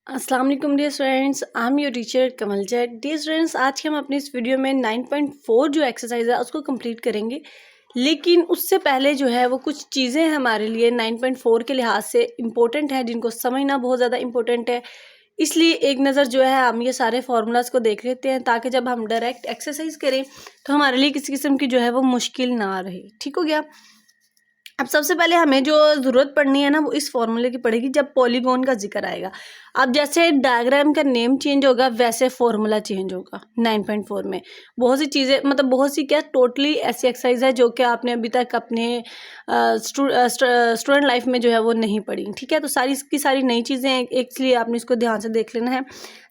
अस्सलाम वालेकुम dear students, I am your teacher Kamal Zaid. Dear students, आज के हम अपनी इस वीडियो में 9.4 जो एक्सरसाइज है उसको कंप्लीट करेंगे। लेकिन उससे पहले जो है वो कुछ चीज़ें हमारे लिए 9.4 के लिहाज से इम्पोर्टेंट है, जिनको समझना बहुत ज़्यादा इम्पोर्टेंट है। इसलिए एक नज़र जो है हम ये सारे फार्मूलाज को देख लेते हैं, ताकि जब हम डायरेक्ट एक्सरसाइज करें तो हमारे लिए किसी किस्म की जो है वो मुश्किल ना रहे। ठीक हो गया। अब सबसे पहले हमें जो ज़रूरत पड़नी है ना, वो इस फॉर्मूले की पड़ेगी जब पॉलीगॉन का जिक्र आएगा। अब जैसे डायग्राम का नेम चेंज होगा, वैसे फॉर्मूला चेंज होगा। 9.4 में बहुत सी चीज़ें, मतलब बहुत सी क्या, टोटली ऐसी एक्सरसाइज है जो कि आपने अभी तक अपने स्टूडेंट लाइफ में जो है वो नहीं पढ़ी। ठीक है, तो सारी की सारी नई चीज़ें हैं, इसलिए आपने इसको ध्यान से देख लेना है।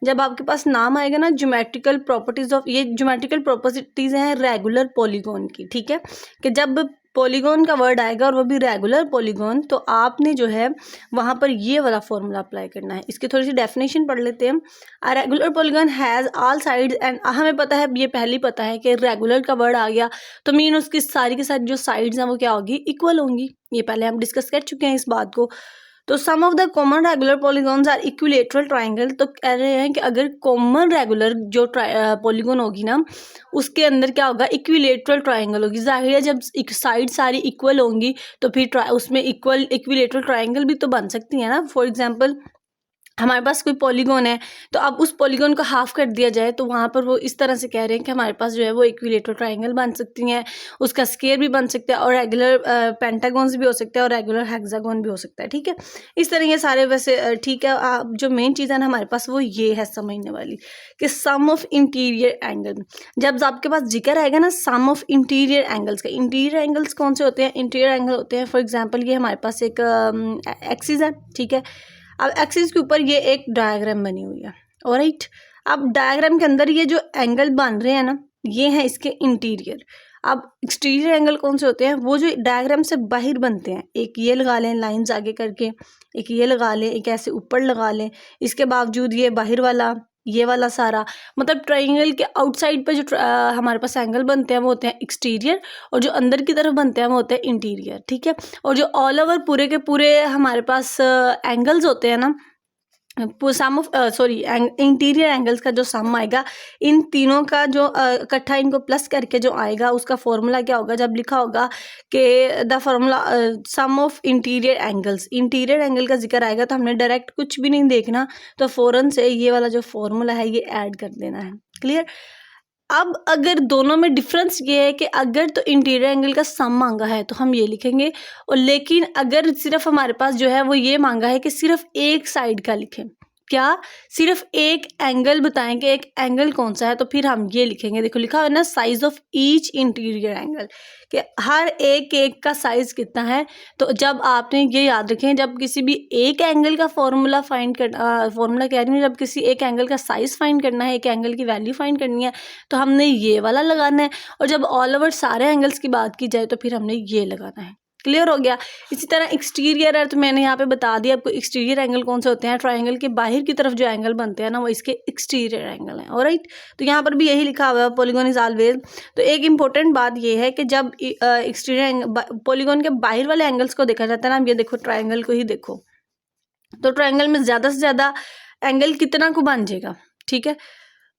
जब आपके पास नाम आएगा ना, ज्योमेट्रिकल प्रॉपर्टीज ऑफ, ये ज्योमेट्रिकल प्रॉपर्टीज हैं रेगुलर पॉलीगॉन की। ठीक है, कि जब पॉलीगॉन का वर्ड आएगा और वो भी रेगुलर पॉलीगॉन, तो आपने जो है वहाँ पर ये वाला फॉर्मूला अप्लाई करना है। इसकी थोड़ी सी डेफिनेशन पढ़ लेते हैं। A regular polygon has all sides and, हमें पता है, ये पहले ही पता है कि रेगुलर का वर्ड आ गया तो मीन उसकी सारी के सारी जो साइड्स हैं वो क्या होगी, इक्वल होंगी। ये पहले हम डिस्कस कर चुके हैं इस बात को। तो sum of the common regular polygons are equilateral triangle. तो कह रहे हैं कि अगर कॉमन रेगुलर जो पॉलीगॉन होगी ना, उसके अंदर क्या होगा, इक्विलेटरल ट्राइंगल होगी। जाहिर है जब एक साइड सारी इक्वल होंगी तो फिर उसमें इक्विलेटरल ट्राइंगल भी तो बन सकती है ना। फॉर एग्जांपल हमारे पास कोई पॉलीगॉन है, तो अब उस पॉलीगॉन को हाफ कर दिया जाए तो वहाँ पर वो इस तरह से कह रहे हैं कि हमारे पास जो है वो इक्विलेटरल ट्राइंगल बन सकती हैं, उसका स्क्वायर भी बन सकता है, और रेगुलर पेंटागॉन्स भी हो सकता है, और रेगुलर हेक्सागोन भी हो सकता है। ठीक है, इस तरह ये सारे वैसे ठीक है। जो मेन चीज़ है ना हमारे पास, वो ये है समझने वाली, कि सम ऑफ इंटीरियर एंगल। जब आपके पास जिक्र आएगा ना सम ऑफ इंटीरियर एंगल्स का, इंटीरियर एंगल्स कौन से होते हैं, इंटीरियर एंगल होते हैं, फॉर एग्जाम्पल ये हमारे पास एक एक्सिस है। ठीक है, अब एक्सिस के ऊपर ये एक डायग्राम बनी हुई है। ऑलराइट, अब डायग्राम के अंदर ये जो एंगल बन रहे हैं ना, ये है इसके इंटीरियर। अब एक्सटीरियर एंगल कौन से होते हैं, वो जो डायग्राम से बाहर बनते हैं। एक ये लगा लें लाइंस आगे करके, एक ये लगा लें, एक ऐसे ऊपर लगा लें, इसके बावजूद ये बाहर वाला, ये वाला सारा, मतलब ट्राइंगल के आउटसाइड पे जो हमारे पास एंगल बनते हैं वो होते हैं एक्सटीरियर, और जो अंदर की तरफ बनते हैं वो होते हैं इंटीरियर। ठीक है, और जो ऑल ओवर पूरे के पूरे हमारे पास एंगल्स होते हैं ना, सम ऑफ इंटीरियर एंगल्स का जो सम आएगा, इन तीनों का जो इकट्ठा इनको प्लस करके जो आएगा, उसका फॉर्मूला क्या होगा, जब लिखा होगा कि the formula some of interior angles, interior angle का जिक्र आएगा तो हमने डायरेक्ट कुछ भी नहीं देखना, तो फ़ौरन से ये वाला जो फॉर्मूला है ये ऐड कर देना है। क्लियर। अब अगर दोनों में डिफरेंस ये है कि अगर तो इंटीरियर एंगल का सम मांगा है तो हम ये लिखेंगे, और लेकिन अगर सिर्फ हमारे पास जो है वो ये मांगा है कि सिर्फ एक साइड का लिखें, क्या, सिर्फ एक एंगल बताएं कि एक एंगल कौन सा है, तो फिर हम ये लिखेंगे। देखो लिखा हुआ है ना, size of each interior angle, कि हर एक का साइज कितना है। तो जब आपने ये याद रखें, जब किसी भी एक एंगल का फॉर्मूला फाइंड कर फॉर्मूला कह रही हूँ, जब किसी एक एंगल का साइज फाइंड करना है, एक एंगल की वैल्यू फाइंड करनी है, तो हमने ये वाला लगाना है। और जब ऑल ओवर सारे एंगल्स की बात की जाए तो फिर हमने ये लगाना है। क्लियर हो गया। इसी तरह एक्सटीरियर है, तो मैंने यहाँ पे बता दिया आपको एक्सटीरियर एंगल कौन से होते हैं। ट्रायंगल के बाहर की तरफ जो एंगल बनते हैं ना, वो इसके एक्सटीरियर एंगल हैं। ऑलराइट, तो यहाँ पर भी यही लिखा हुआ है, पॉलीगॉन इज ऑलवेज। तो एक इंपॉर्टेंट बात ये है कि जब एक्सटीरियर पॉलीगॉन के बाहर वाले एंगल्स को देखा जाता है ना, ये देखो ट्रायंगल को ही देखो, तो ट्रायंगल में ज़्यादा से ज़्यादा एंगल कितना को बन जाएगा। ठीक है,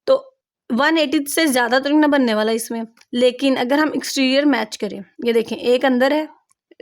तो 180 से ज़्यादा तो नहीं ना बनने वाला इसमें। लेकिन अगर हम एक्सटीरियर मैच करें, ये देखें, एक अंदर है,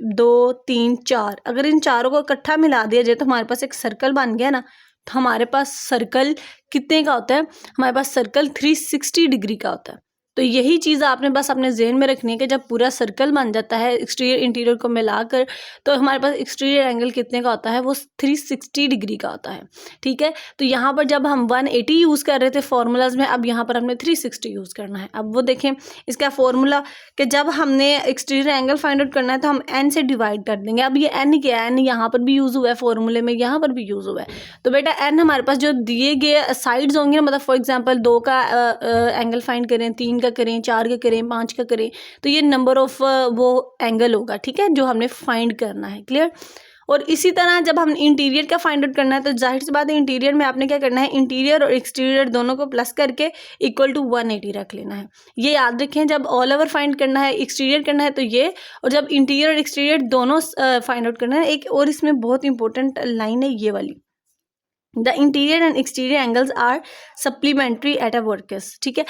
2 3 4, अगर इन चारों को इकट्ठा मिला दिया जाए तो हमारे पास एक सर्कल बन गया ना। तो हमारे पास सर्कल कितने का होता है, हमारे पास सर्कल 360 डिग्री का होता है। तो यही चीज़ आपने बस अपने जहन में रखनी है कि जब पूरा सर्कल बन जाता है एक्सटीरियर इंटीरियर को मिलाकर, तो हमारे पास एक्सटीरियर एंगल कितने का होता है, वो 360 डिग्री का होता है। ठीक है, तो यहाँ पर जब हम 180 यूज़ कर रहे थे फॉर्मूलाज में, अब यहाँ पर हमने 360 यूज़ करना है। अब वो देखें इसका फॉर्मूला, कि जब हमने एक्सटीरियर एंगल फाइंड आउट करना है तो हम एन से डिवाइड कर देंगे। अब ये एन क्या है, एन यहाँ पर भी यूज़ हुआ है फॉर्मूले में, यहाँ पर भी यूज़ हुआ है। तो बेटा एन हमारे पास जो दिए गए साइड्स होंगे ना, मतलब फॉर एग्जांपल 2 का एंगल फाइंड करें, 3 का करें, 4 का करें, 5 का करें, तो ये नंबर ऑफ वो एंगल होगा। ठीक है, जो हमने फाइंड करना है। क्लियर। और इसी तरह जब हम इंटीरियर का फाइंड आउट करना है, तो जाहिर सी बात है इंटीरियर में आपने क्या करना है, इंटीरियर और एक्सटीरियर दोनों को प्लस करके इक्वल टू 180 रख लेना है। ये याद रखें, जब ऑल ओवर फाइंड करना है, एक्सटीरियर करना है तो ये, और जब इंटीरियर और एक्सटीरियर दोनों फाइंड आउट करना है। एक और इसमें बहुत इंपॉर्टेंट लाइन है ये वाली, the interior and exterior angles are supplementary at a works, ठीक है।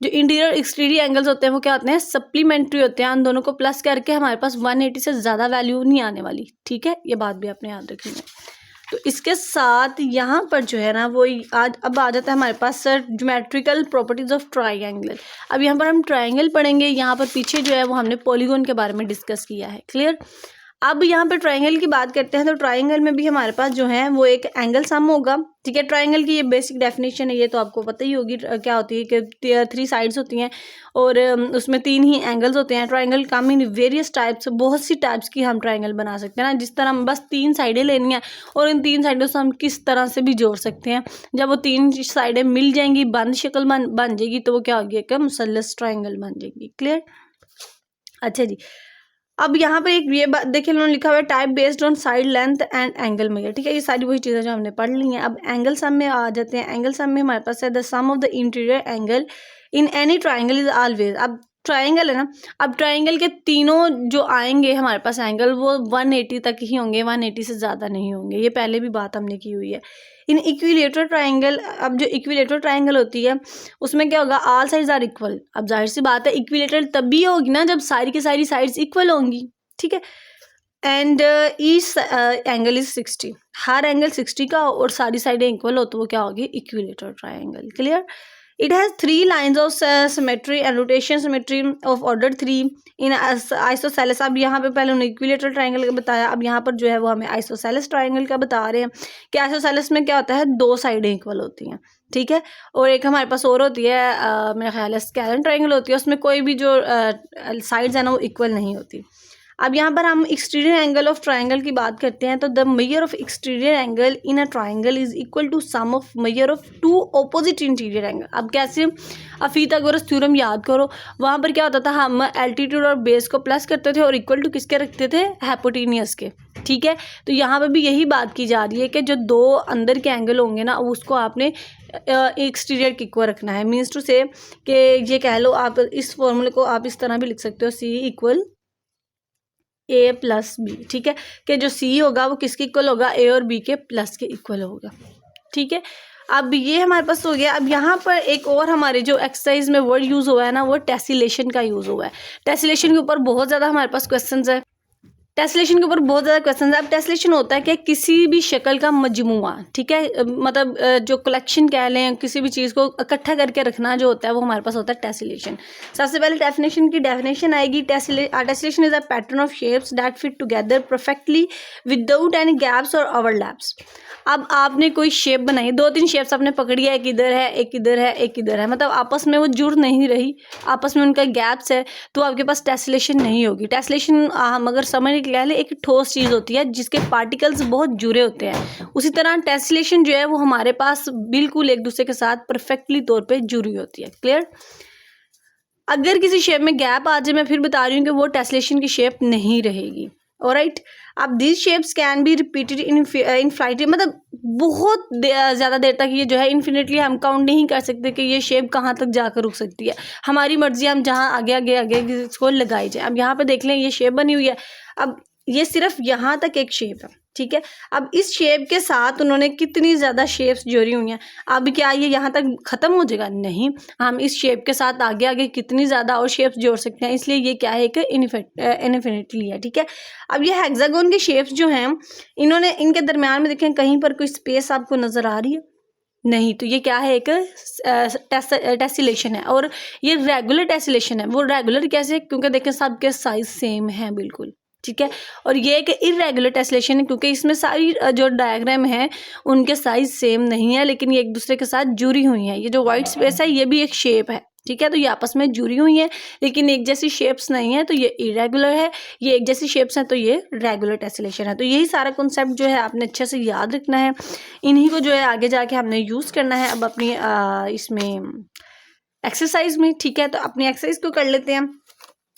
जो इंटीरियर एक्सटीरियर एंगल्स होते हैं वो क्या होते हैं, सप्लीमेंट्री होते हैं, उन दोनों को प्लस करके हमारे पास 180 से ज़्यादा वैल्यू नहीं आने वाली, ठीक है। ये बात भी आपने याद रखनी है। तो इसके साथ यहाँ पर जो है ना वो आज अब आ जाता है हमारे पास sir geometrical properties of triangle. अब यहाँ पर हम ट्राइंगल पढ़ेंगे, यहाँ पर पीछे जो है वो हमने पॉलीगॉन के बारे में डिस्कस किया है, क्लियर। अब यहाँ पे ट्राइंगल की बात करते हैं तो ट्राइंगल में भी हमारे पास जो है वो एक एंगल सम होगा, ठीक है। ट्राइंगल की ये बेसिक डेफिनेशन है, ये तो आपको पता ही होगी क्या होती है कि 3 साइड्स होती हैं और उसमें 3 ही एंगल्स होते हैं। Triangle come in various types, बहुत सी टाइप्स की हम ट्राइंगल बना सकते हैं ना, जिस तरह हम बस 3 साइडें लेनी है और इन 3 साइडों से हम किस तरह से भी जोड़ सकते हैं। जब वो 3 साइडें मिल जाएंगी, बंद शक्ल बन जाएगी, तो वो क्या होगी, एक मुसल्लस ट्राइंगल बन जाएगी, क्लियर। अच्छा जी, अब यहाँ पर एक ये बात देखिए, उन्होंने लिखा हुआ है type based on side length and angle measure, ठीक है। ये सारी वही चीज़ें जो हमने पढ़ ली हैं। अब एंगल सम में आ जाते हैं। एंगल सम में हमारे पास है the sum of the interior angle in any triangle is always, अब ट्राइंगल है ना, अब ट्राइंगल के तीनों जो आएंगे हमारे पास एंगल वो 180 तक ही होंगे, 180 से ज़्यादा नहीं होंगे। ये पहले भी बात हमने की हुई है। इन इक्विलेटरल ट्राइंगल, अब जो इक्विलेटरल ट्राइंगल होती है उसमें क्या होगा, ऑल साइड्स आर इक्वल। अब जाहिर सी बात है इक्विलेटरल तभी होगी ना जब सारी की सारी साइड्स इक्वल होंगी, ठीक है। And each angle is 60, her angle 60 का और सारी साइडें इक्वल हो तो वो क्या होगी, equilateral triangle, clear. It has 3 lines of symmetry and rotation symmetry of order 3 in isosceles. अब यहाँ पे पहले उन्होंने इक्विलेटरल ट्राइंगल का बताया, अब यहाँ पर जो है वो हमें आइसोसेलेस ट्राइंगल का बता रहे हैं कि आइसोसेलेस में क्या होता है, 2 साइडें इक्वल होती हैं, ठीक है। और एक हमारे पास और होती है मेरा ख्याल है स्केलन ट्राइंगल होती है, उसमें कोई भी जो साइड्स है ना वो इक्वल नहीं होती। अब यहाँ पर हम एक्सटीरियर एंगल ऑफ ट्राइंगल की बात करते हैं तो the measure of exterior angle in a triangle is equal to sum of measure of 2 opposite interior angle. अब कैसे, अफीथागोरस थ्योरम याद करो, वहाँ पर क्या होता था, हम एल्टीट्यूड और बेस को प्लस करते थे और इक्वल टू किसके रखते थे, हाइपोटेन्यूस के, ठीक है। तो यहाँ पर भी यही बात की जा रही है कि जो 2 अंदर के एंगल होंगे ना उसको आपने एक्सटीरियर के इक्वल रखना है। मीन्स टू से कि ये कह लो, आप इस फॉर्मूले को आप इस तरह भी लिख सकते हो, सी इक्वल ए प्लस बी, ठीक है, कि जो सी होगा वो किसके इक्वल होगा, ए और बी के प्लस के इक्वल होगा, ठीक है। अब ये हमारे पास हो गया। अब यहाँ पर एक और हमारे जो एक्सरसाइज में वर्ड यूज़ हुआ है ना वो टेसिलेशन का यूज़ हुआ है। टेसिलेशन के ऊपर बहुत ज़्यादा हमारे पास क्वेश्चंस है, टेस्लेशन के ऊपर बहुत ज़्यादा क्वेश्चन है। अब टेस्लेशन होता है कि किसी भी शक्ल का मजमुआ, ठीक है, मतलब जो कलेक्शन कह लें, किसी भी चीज़ को इकट्ठा करके रखना जो होता है वो हमारे पास होता है टेस्लेशन। सबसे पहले डेफिनेशन की डेफिनेशन आएगी, tessellation is a pattern of shapes that fit together perfectly without any gaps और ओवरलैप्स। अब आपने कोई शेप बनाई, 2-3 शेप्स आपने पकड़ी है, एक इधर है, एक इधर है, एक इधर है, मतलब आपस में वो जुड़ नहीं रही, आपस में उनका गैप्स है, तो आपके पास टेस्लेशन नहीं होगी। टेस्लेशन हम अगर समझ कह ले एक ठोस चीज़ होती है जिसके पार्टिकल्स बहुत जुड़े होते हैं, उसी तरह टेस्लेशन जो है वो हमारे पास बिल्कुल एक दूसरे के साथ परफेक्टली तौर पे जुड़ी होती है, क्लियर। अगर किसी शेप में गैप आ जाए, मैं फिर बता रही हूँ कि वो टेस्लेशन की शेप नहीं रहेगी, ऑलराइट। अब these shapes can be repeated infinitely, मतलब बहुत ज़्यादा देर तक ये जो है इन्फिनिटली हम काउंट नहीं कर सकते कि ये शेप कहाँ तक जाकर रुक सकती है, हमारी मर्जी, हम जहाँ आगे आगे आगे इसको लगाई जाए। अब यहाँ पे देख लें ये शेप बनी हुई है, अब ये सिर्फ यहाँ तक एक शेप है, ठीक है। अब इस शेप के साथ उन्होंने कितनी ज़्यादा शेप्स जोड़ी हुई हैं, अब क्या ये यहाँ तक ख़त्म हो जाएगा, नहीं, हम इस शेप के साथ आगे आगे कितनी ज़्यादा और शेप्स जोड़ सकते हैं, इसलिए ये क्या है कि इन्फिनिटली है, ठीक है। अब ये हेक्सागोन के शेप्स जो हैं इन्होंने इनके दरम्यान में देखें कहीं पर कोई स्पेस आपको नज़र आ रही है, नहीं, तो ये क्या है, एक टेसिलेशन है। और ये रेगुलर टेसिलेशन है। वो रेगुलर कैसे, क्योंकि देखें सबके साइज सेम है बिल्कुल, ठीक है। और ये एक इरेगुलर टेस्लेशन है क्योंकि इसमें सारी जो डायग्राम है उनके साइज सेम नहीं है, लेकिन ये एक दूसरे के साथ जुड़ी हुई हैं। ये जो वाइट स्पेस है ये भी एक शेप है, ठीक है, तो ये आपस में जुड़ी हुई हैं लेकिन एक जैसी शेप्स नहीं है, तो ये इरेगुलर है। ये एक जैसी शेप्स हैं तो ये रेगुलर टेस्लेशन है। तो यही सारा कॉन्सेप्ट जो है आपने अच्छे से याद रखना है, इन्हीं को जो है आगे जाके हमने यूज़ करना है अब अपनी इसमें एक्सरसाइज में, ठीक है। तो अपनी एक्सरसाइज को कर लेते हैं।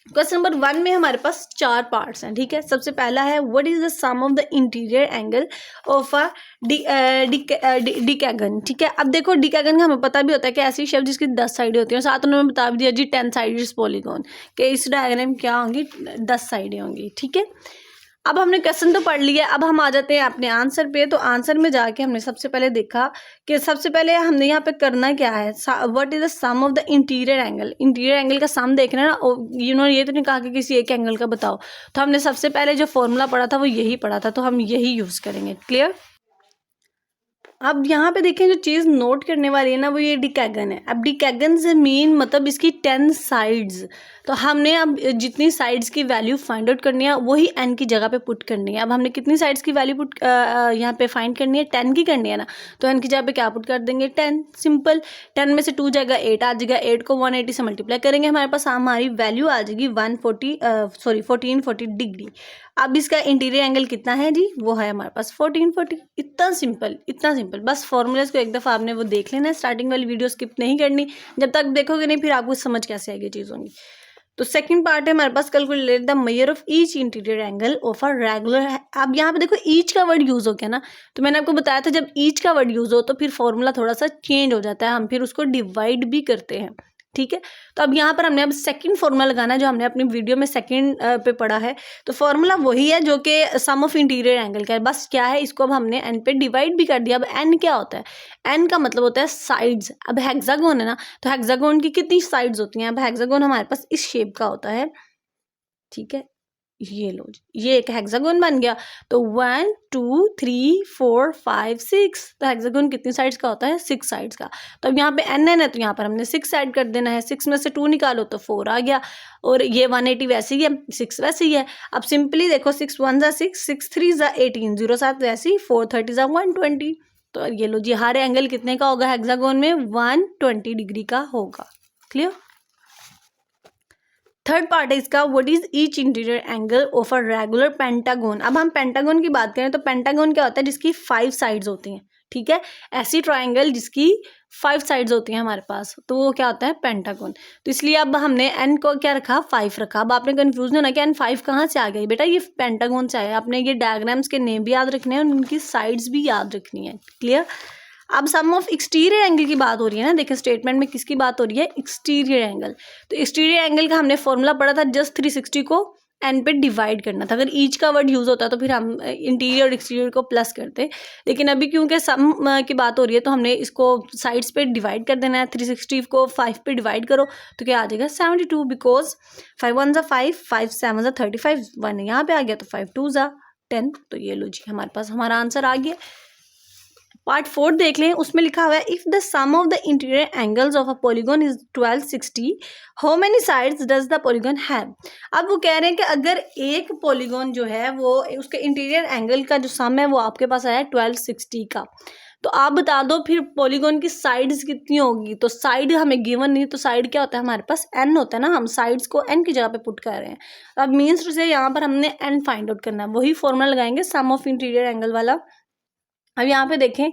क्वेश्चन नंबर 1 में हमारे पास 4 पार्ट्स हैं, ठीक है। सबसे पहला है what is the sum of the interior angle of a decagon, ठीक है। अब देखो डिकैगन का हमें पता भी होता है कि ऐसी शेप जिसकी 10 साइडें होती हैं, साथ उन्होंने बता भी दिया जी 10 साइडेड पॉलीगॉन, कि इस डायग्राम क्या होंगी 10 साइडें होंगी, ठीक है। अब हमने क्वेश्चन तो पढ़ लिया, अब हम आ जाते हैं अपने आंसर पे। तो आंसर में जाके हमने सबसे पहले देखा कि सबसे पहले हमने यहाँ पे करना क्या है, what is the sum of the interior angle. Interior angle का सम देखना है ना, ये तो नहीं कहा कि किसी एक एंगल का बताओ। तो हमने सबसे पहले जो फॉर्मूला पढ़ा था वो यही पढ़ा था, तो हम यही यूज़ करेंगे। क्लियर। अब यहाँ पे देखें, जो चीज़ नोट करने वाली है ना वो ये डिकैगन है। अब डिकैगन से मीन मतलब इसकी 10 साइड्स। तो हमने अब जितनी साइड्स की वैल्यू फाइंड आउट करनी है वही n की जगह पे पुट करनी है। अब हमने कितनी साइड्स की वैल्यू पुट यहाँ पे फाइंड करनी है, 10 की करनी है ना, तो n की जगह पे क्या पुट कर देंगे, 10। सिंपल। 10 में से 2 जाएगा 8 आ जाएगा, 8 को 180 से मल्टीप्लाई करेंगे, हमारे पास हमारी वैल्यू आ जाएगी 1440 डिग्री। अब इसका इंटीरियर एंगल कितना है जी, वो है हमारे पास 1440। इतना सिंपल, इतना सिंपल। बस फॉर्मूलाज को एक दफ़ा आपने वो देख लेना है, स्टार्टिंग वाली वीडियो स्किप नहीं करनी। जब तक देखोगे नहीं फिर आपको समझ कैसे आएगी चीज़ों की। तो सेकंड पार्ट है हमारे पास, calculate the measure of each interior angle of a regular. अब यहाँ पे देखो ईच का वर्ड यूज़ हो गया ना, तो मैंने आपको बताया था जब ईच का वर्ड यूज़ हो तो फिर फॉर्मूला थोड़ा सा चेंज हो जाता है, हम फिर उसको डिवाइड भी करते हैं। ठीक है। तो अब यहाँ पर हमने अब सेकंड फॉर्मूला लगाना है जो हमने अपनी वीडियो में सेकंड पे पढ़ा है। तो फॉर्मूला वही है जो कि सम ऑफ इंटीरियर एंगल का है, बस क्या है, इसको अब हमने एन पे डिवाइड भी कर दिया। अब एन क्या होता है, एन का मतलब होता है साइड्स। अब हेक्सागोन है ना, तो हेक्सागोन की कितनी साइड्स होती हैं, अब हेक्सागोन हमारे पास इस शेप का होता है। ठीक है, ये लो जी, ये एक हेक्सागोन बन गया। तो 1 2 3 4 5 6, तो हेक्सागोन कितनी साइड्स का होता है, 6 साइड्स का। तो अब यहाँ पे n है तो यहाँ पर हमने 6 ऐड कर देना है। 6 में से 2 निकालो तो 4 आ गया, और ये 180 वैसे ही है, 6 वैसे ही है। अब सिंपली देखो 6 1 ज़ा 6, 6 3 ज़ा 18, 0 7 वैसे ही, 4 30 ज़ा 120। तो ये लो जी, हर एंगल कितने का होगा हेक्सागोन में, 120 डिग्री का होगा। क्लियर। थर्ड पार्ट है इसका, what is each interior angle of a regular pentagon. अब हम पेंटागोन की बात करें तो पेंटागोन क्या होता है, जिसकी 5 साइड्स होती हैं। ठीक है, ऐसी ट्राइंगल जिसकी 5 साइड्स होती हैं हमारे पास, तो वो क्या होता है, पेंटागोन। तो इसलिए अब हमने एन को क्या रखा, 5 रखा। अब आपने कंफ्यूज नहीं होना कि एन 5 कहाँ से आ गई, बेटा ये पेंटागोन से आया। आपने ये डायग्राम्स के नेम भी याद रखने हैं और उनकी साइड्स भी याद रखनी है। क्लियर। अब सम ऑफ एक्सटीरियर एंगल की बात हो रही है ना, देखिए स्टेटमेंट में किसकी बात हो रही है, एक्सटीरियर एंगल। तो एक्सटीरियर एंगल का हमने फॉर्मूला पढ़ा था, जस्ट 360 को एन पे डिवाइड करना था। अगर ईच का वर्ड यूज होता तो फिर हम इंटीरियर और एक्सटीरियर को प्लस करते, लेकिन अभी क्योंकि सम की बात हो रही है तो हमने इसको साइड्स पे डिवाइड कर देना है। 360 को 5 पे डिवाइड करो तो क्या आ जाएगा, 72, बिकॉज 5 1 ज़ा 5, 5 7 ज़ा 35, 1 यहाँ पे आ गया तो 5 2 ज़ा 10। तो ये लो जी, हमारे पास हमारा आंसर आ गया। पार्ट 4 देख लें, उसमें लिखा हुआ है if the sum of the interior angles of a polygon is 1260, how many sides does the polygon have. अब वो कह रहे हैं कि अगर एक पॉलीगॉन जो है वो उसके इंटीरियर एंगल का जो सम है वो आपके पास आया 1260 का, तो आप बता दो फिर पॉलीगॉन की साइड्स कितनी होगी। तो साइड हमें गिवन नहीं, तो साइड क्या होता है हमारे पास, n होता है ना, हम साइड्स को n की जगह पे पुट कर रहे हैं। अब मीन्स से यहाँ पर हमने n फाइंड आउट करना है, वही फॉर्मूला लगाएंगे सम ऑफ इंटीरियर एंगल वाला। अब यहाँ पे देखें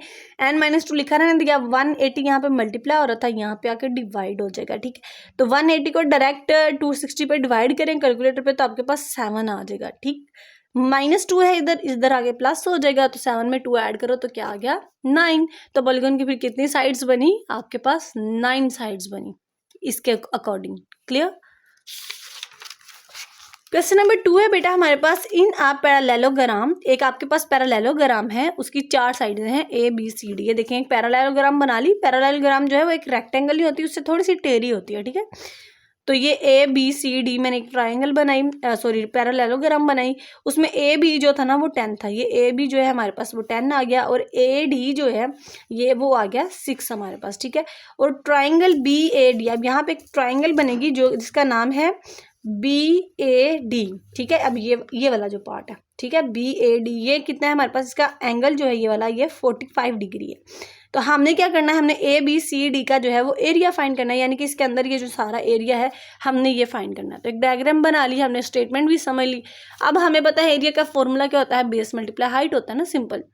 n-2 लिखा रहने दिया, 180 यहाँ पे मल्टीप्लाई हो रहा था, यहाँ पे आके डिवाइड हो जाएगा। ठीक है, तो 180 को डायरेक्ट 260 पे डिवाइड करें कैलकुलेटर पे तो आपके पास 7 आ जाएगा। ठीक, -2 है इधर, इधर आगे प्लस हो जाएगा, तो 7 में 2 ऐड करो तो क्या आ गया, 9। तो पॉलीगॉन की फिर कितनी साइड्स बनी, आपके पास 9 साइड्स बनी इसके अकॉर्डिंग। क्लियर। क्वेश्चन नंबर 2 है बेटा हमारे पास, इन आप पैरालेलोग्राम, एक आपके पास पैरालेलोग्राम है, उसकी 4 साइड हैं A B C D। ये देखें एक पैरालेलोग्राम बना ली। पैरालेलोग्राम जो है वो एक रेक्टेंगल ही होती है, उससे थोड़ी सी टेढ़ी होती है। ठीक है, तो ये A B C D मैंने एक ट्राइंगल बनाई, सॉरी पैरालेलोग्राम बनाई। उसमें A B जो था ना वो 10 था, ये A B जो है हमारे पास वो 10 आ गया, और A D जो है ये वो आ गया 6 हमारे पास। ठीक है, और ट्राइंगल B A D, अब यहाँ पे एक ट्राइंगल बनेगी जो जिसका नाम है BAD। ठीक है, अब ये वाला जो पार्ट है, ठीक है, BAD ये कितना है हमारे पास, इसका एंगल जो है ये वाला ये 45 डिग्री है। तो हमने क्या करना है, हमने ABCD का जो है वो एरिया फाइंड करना है, यानी कि इसके अंदर ये जो सारा एरिया है हमने ये फाइंड करना है। तो एक डायग्राम बना ली हमने, स्टेटमेंट भी समझ ली। अब हमें पता है एरिया का फॉर्मूला क्या होता है, बेस मल्टीप्लाई हाइट होता है ना, सिंपल।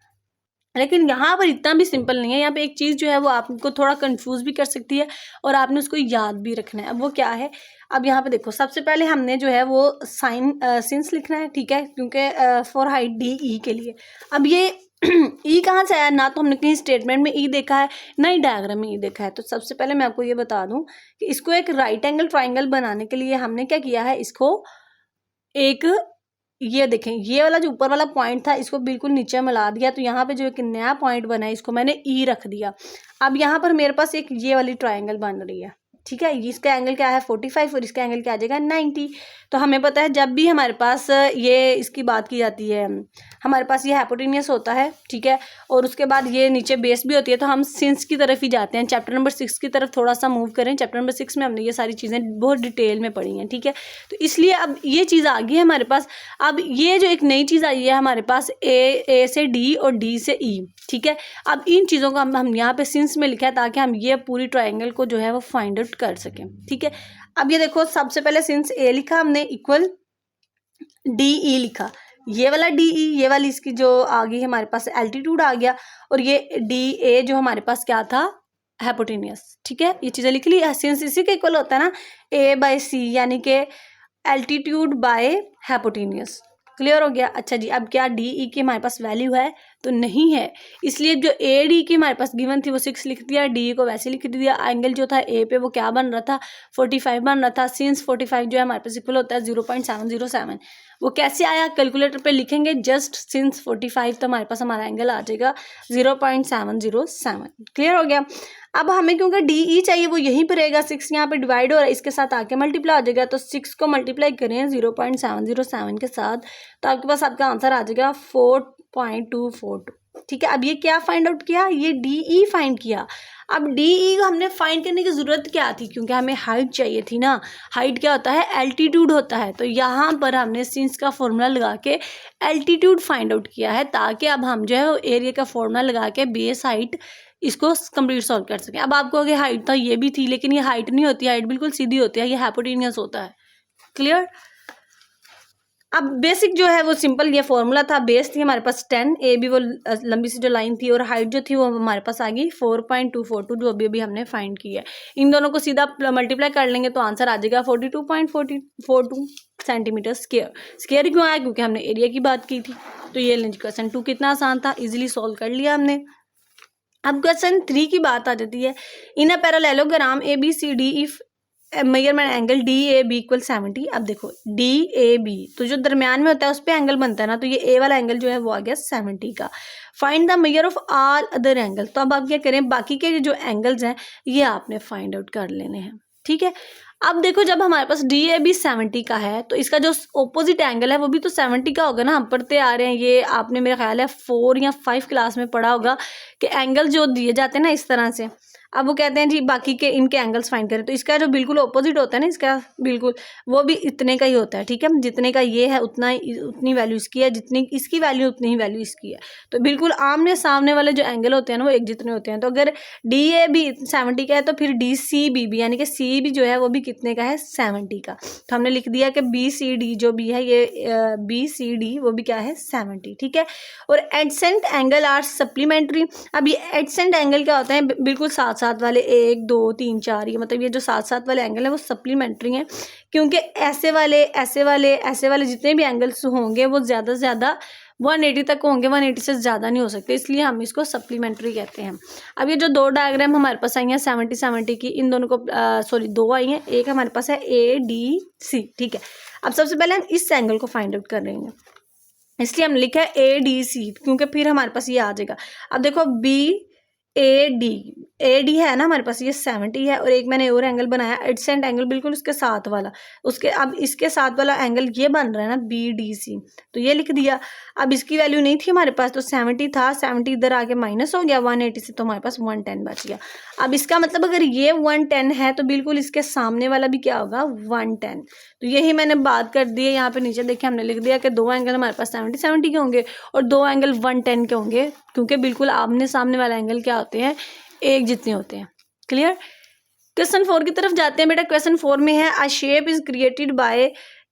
लेकिन यहाँ पर इतना भी सिंपल नहीं है, यहाँ पे एक चीज़ जो है वो आपको थोड़ा कंफ्यूज भी कर सकती है और आपने उसको याद भी रखना है। अब वो क्या है, अब यहाँ पे देखो सबसे पहले हमने जो है वो साइन सिंस लिखना है। ठीक है, क्योंकि फॉर हाइट DE के लिए। अब ये ई कहाँ से आया, ना तो हमने कहीं स्टेटमेंट में ई देखा है ना ही डायग्राम में ई देखा है। तो सबसे पहले मैं आपको ये बता दूं कि इसको एक राइट एंगल ट्राइंगल बनाने के लिए हमने क्या किया है, इसको एक ये देखें, ये वाला जो ऊपर वाला पॉइंट था इसको बिल्कुल नीचे मिला दिया, तो यहाँ पे जो एक नया पॉइंट बना है इसको मैंने ई रख दिया। अब यहाँ पर मेरे पास एक ये वाली ट्रायंगल बन रही है, ठीक है। इसका एंगल क्या है 45 और इसका एंगल क्या आ जाएगा 90। तो हमें पता है जब भी हमारे पास ये इसकी बात की जाती है, हमारे पास ये हाइपोटेनियस होता है, ठीक है, और उसके बाद ये नीचे बेस भी होती है, तो हम सिंस की तरफ ही जाते हैं। चैप्टर नंबर 6 की तरफ थोड़ा सा मूव करें। चैप्टर नंबर 6 में हमने ये सारी चीज़ें बहुत डिटेल में पढ़ी हैं, ठीक है। तो इसलिए अब ये चीज़ आ गई है हमारे पास। अब ये जो एक नई चीज़ आई है हमारे पास ए से डी और डी से ई, ठीक है। अब इन चीज़ों का हम यहाँ पे सिंस में लिखा है ताकि हम ये पूरी ट्राइंगल को जो है वो फाइंड आउट कर सकें, ठीक है। अब ये देखो, सबसे पहले सिंस ए लिखा हमने इक्वल डी ई लिखा, ये वाला डी ई, ये वाली इसकी जो आ गई हमारे पास एल्टीट्यूड आ गया, और ये डी ए जो हमारे पास क्या था हाइपोटेनियस, ठीक है। ये चीज़ें लिख ली। सिंस इसी के इक्वल होता है ना ए बाय सी, यानी कि एल्टीट्यूड बाय हाइपोटेनियस। क्लियर हो गया। अच्छा जी, अब क्या डी ई की हमारे पास वैल्यू है तो नहीं है, इसलिए जो ए डी की हमारे पास गिवन थी वो 6 लिख दिया, डी को वैसे लिख दिया। एंगल जो था ए पे वो क्या बन रहा था 45 बन रहा था। सिंस 45 जो है हमारे पास इक्वल होता है 0.707। वो कैसे आया, कैलकुलेटर पे लिखेंगे जस्ट सिंस 45, तो हमारे पास हमारा एंगल आ जाएगा 0.707। क्लियर हो गया। अब हमें क्योंकि डी ई चाहिए वो यहीं पर रहेगा, 6 यहाँ पे डिवाइड हो रहा है, इसके साथ आके मल्टीप्लाई हो जाएगा, तो 6 को मल्टीप्लाई करें 0.707 के साथ, तो आपके पास आपका आंसर आ जाएगा 4.242, ठीक है। अब ये क्या फाइंड आउट किया, ये डी ई फाइंड किया। अब डी ई को हमने फाइंड करने की ज़रूरत क्या थी, क्योंकि हमें हाइट चाहिए थी ना। हाइट क्या होता है, एल्टीट्यूड होता है, तो यहाँ पर हमने सिंस का फॉर्मूला लगा के एल्टीट्यूड फाइंड आउट किया है, ताकि अब हम जो है एरिया का फॉर्मूला लगा के बेस हाइट इसको कंप्लीट सॉल्व कर सकें। अब आपको अगर हाइट तो ये भी थी, लेकिन ये हाइट नहीं होती, हाइट बिल्कुल सीधी होती है, ये हाइपोटेनियस होता है। क्लियर। अब बेसिक जो है वो सिंपल ये फॉर्मूला था, बेस थी हमारे पास 10, ए भी वो लंबी सी जो लाइन थी, और हाइट जो थी वो हमारे पास आ गई 4.242, जो अभी अभी हमने फाइंड की है। इन दोनों को सीधा मल्टीप्लाई कर लेंगे तो आंसर आ जाएगा 42.42 सेंटीमीटर स्क्वायर। स्क्वायर क्यों आया, क्योंकि हमने एरिया की बात की थी। तो ये क्वेश्चन 2 कितना आसान था, इजिली सॉल्व कर लिया हमने। अब क्वेश्चन 3 की बात आ जाती है। In a parallelogram A B C D if measurement angle D A B equal 70। अब देखो डी ए बी, तो जो दरम्यान में होता है उस पर एंगल बनता है ना, तो ये ए वाला एंगल जो है वो आ गया 70 का। Find the measure of all other angle. तो अब आप क्या करें, बाकी के जो एंगल्स हैं ये आपने फाइंड आउट कर लेने हैं, ठीक है। अब देखो, जब हमारे पास डी ए बी 70 का है तो इसका जो ऑपोजिट एंगल है वो भी तो 70 का होगा ना। हम पढ़ते आ रहे हैं, ये आपने मेरा ख्याल है 4 या 5 क्लास में पढ़ा होगा कि एंगल जो दिए जाते हैं ना इस तरह से, अब वो कहते हैं जी बाकी के इनके एंगल्स फाइंड करें, तो इसका जो बिल्कुल ऑपोजिट होता है ना इसका बिल्कुल, वो भी इतने का ही होता है, ठीक है। जितने का ये है उतना उतनी वैल्यू इसकी है, जितनी इसकी वैल्यू उतनी ही वैल्यू इसकी है। तो बिल्कुल आमने सामने वाले जो एंगल होते हैं ना वो एक जितने होते हैं। तो अगर डी ए बी 70 का है तो फिर डी सी बी भी, यानी कि सी भी जो है वो भी कितने का है 70 का। तो हमने लिख दिया कि बी सी डी जो भी है ये बी सी डी वो भी क्या है 70, ठीक है। और एडसेंट एंगल आर सप्लीमेंट्री। अब ये एडसेंट एंगल क्या होता है, बिल्कुल साथ साथ वाले 1 2 3 4, ये मतलब ये जो साथ साथ वाले एंगल हैं वो सप्लीमेंट्री हैं, क्योंकि ऐसे वाले जितने भी एंगल्स होंगे वो ज़्यादा से ज़्यादा 180 तक होंगे, 180 से ज़्यादा नहीं हो सकते, इसलिए हम इसको सप्लीमेंट्री कहते हैं। अब ये जो दो डायग्राम हमारे पास आई हैं 70 की, इन दोनों को सॉरी 2 आई हैं, एक हमारे पास है ए डी सी, ठीक है। अब सबसे पहले हम इस एंगल को फाइंड आउट कर रहे हैं, इसलिए हमने लिखा है ए डी सी, क्योंकि फिर हमारे पास ये आ जाएगा। अब देखो बी ए डी है ना हमारे पास, ये 70 है, और एक मैंने और एंगल बनाया एडसेंट एंगल बिल्कुल उसके साथ वाला, उसके अब इसके साथ वाला एंगल ये बन रहा है ना बी डी सी, तो ये लिख दिया। अब इसकी वैल्यू नहीं थी हमारे पास, तो 70 था, 70 इधर आके माइनस हो गया 180 से, तो हमारे पास 110 बच गया। अब इसका मतलब अगर ये 110 है तो बिल्कुल इसके सामने वाला भी क्या होगा 110। तो यही मैंने बात कर दी है, यहाँ पे नीचे देखिए हमने लिख दिया कि 2 एंगल हमारे पास 70 के होंगे और 2 एंगल 110 के होंगे, क्योंकि बिल्कुल आमने सामने वाला एंगल क्या होते हैं एक जितने होते हैं। क्लियर। क्वेश्चन 4 की तरफ जाते हैं बेटा। क्वेश्चन 4 में है अ shape is created by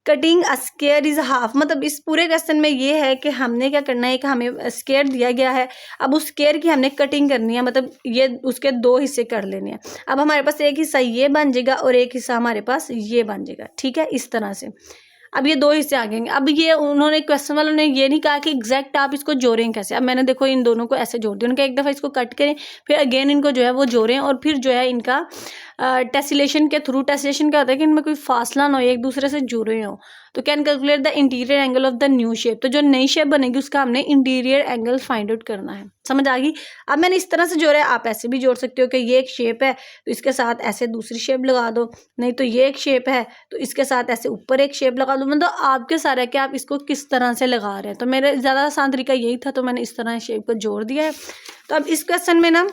cutting a square is half. मतलब इस पूरे क्वेश्चन में ये है कि हमने क्या करना है कि हमें स्क्वायर दिया गया है, अब उस स्क्वायर की हमने कटिंग करनी है, मतलब ये उसके 2 हिस्से कर लेने हैं। अब हमारे पास एक हिस्सा ये बन जाएगा और एक हिस्सा हमारे पास ये बन जाएगा, ठीक है, इस तरह से। अब ये 2 हिस्से आ गए। अब ये उन्होंने क्वेश्चन वालों ने ये नहीं कहा कि एग्जैक्ट आप इसको जोड़ें कैसे। अब मैंने देखो इन दोनों को ऐसे जोड़ दिया, उनका एक दफ़ा इसको कट करें, फिर अगेन इनको जो है वो जोड़ें, और फिर जो है इनका टेसिलेशन के थ्रू, टेसिलेशन क्या होता है कि इनमें कोई फासला ना हो, एक दूसरे से जुड़े हों, तो can calculate the interior angle of the new shape. तो जो नई शेप बनेगी उसका हमने इंटीरियर एंगल फाइंड आउट करना है। समझ आ गई? अब मैंने इस तरह से जोड़ा है, आप ऐसे भी जोड़ सकते हो कि ये एक शेप है तो इसके साथ ऐसे दूसरी शेप लगा दो, नहीं तो ये एक शेप है तो इसके साथ ऐसे ऊपर एक शेप लगा दो। मतलब आपके सारे कि आप इसको किस तरह से लगा रहे हैं। तो मेरे ज़्यादा आसान तरीका यही था, तो मैंने इस तरह शेप को जोड़ दिया है। तो अब इस क्वेश्चन में ना